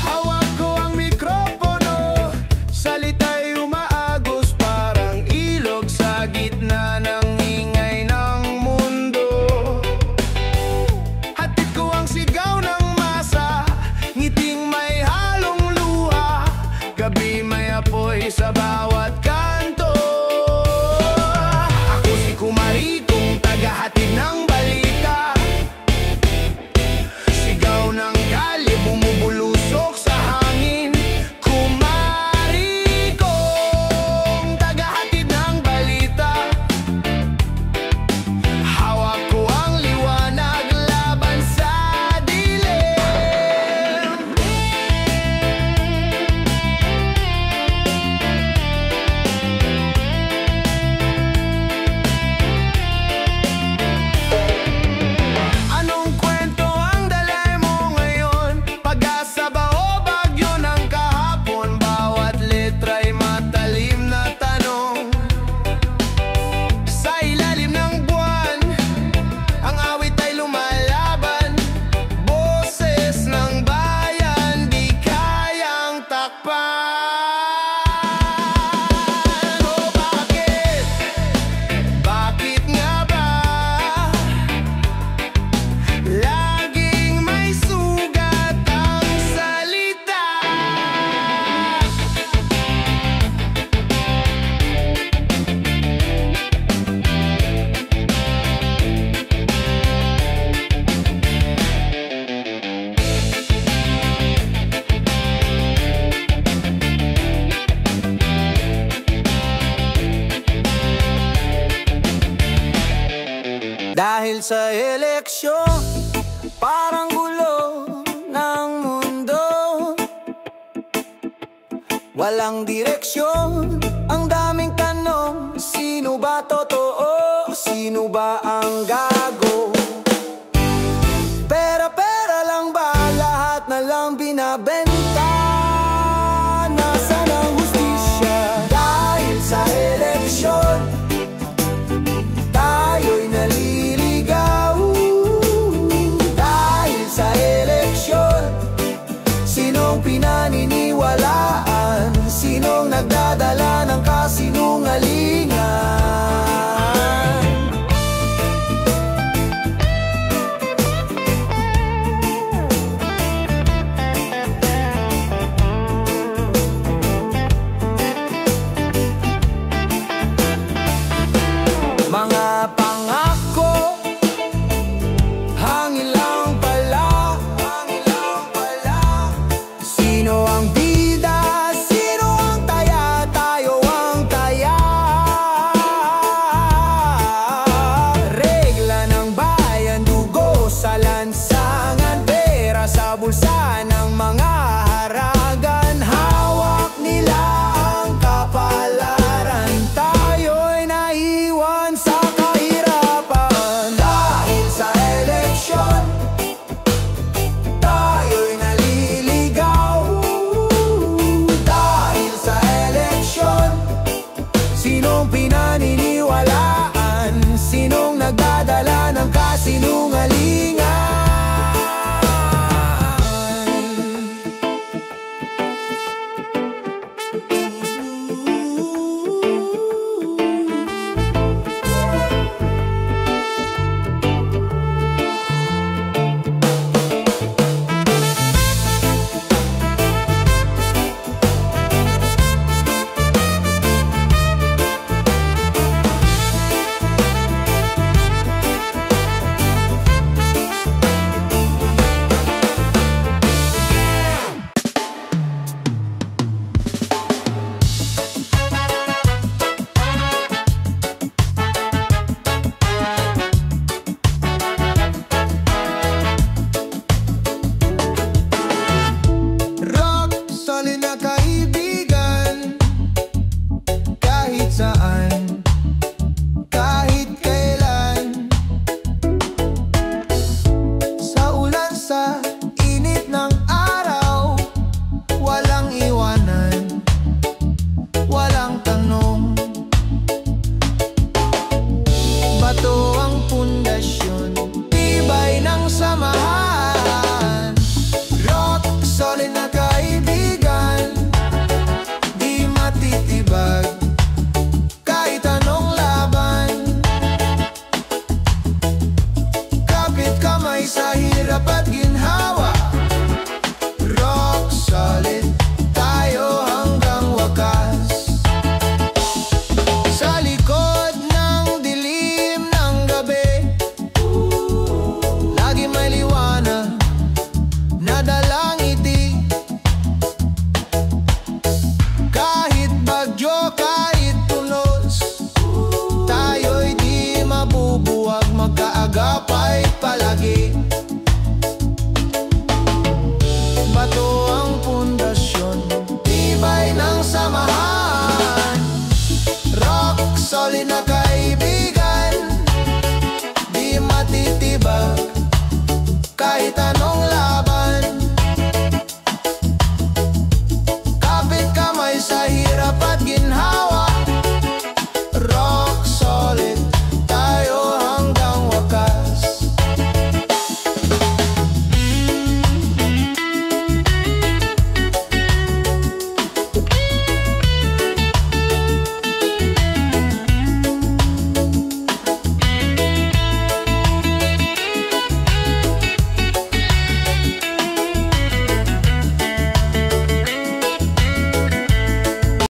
Hawak ko ang mikropono, salita'y umaagos parang ilog sa gitna ng ingay ng mundo. Hatid ko ang sigaw ng masa, ngiting may halong luha, gabi may apoy sa bawat kanto. Ako si Kumari, kung tagahatid ng balita, sigaw ng kalye bumubulusok sa hangin. Kumari kong tagahatid ng balita, hawak ko ang liwanag laban sa dilim. Anong kwento ang dala mo ngayon? Pag-asa ba o bagyo ng kahapon? Bawat letra'y matalim na tanong. Sa ilalim ng buwan, ang awit ay lumalaban. Boses ng bayan, di kayang takpan. O bakit? Bakit nga ba laging may sugat ang salita? Dahil sa eleksyon, parang gulo ng mundo. Walang direksyon, ang daming tanong. Sino ba totoo? Sino ba ang gago? Pera-pera lang ba? Lahat na lang binabenta. Nasaan ang hustisya? Dahil sa eleksyon, tayo'y naliligaw. Dahil sa eleksyon, sinong pinaniniwalaan? Sinong nagdadala ng kasinungalingan? Mga pangako, hangin lang pala. Sino ang palitan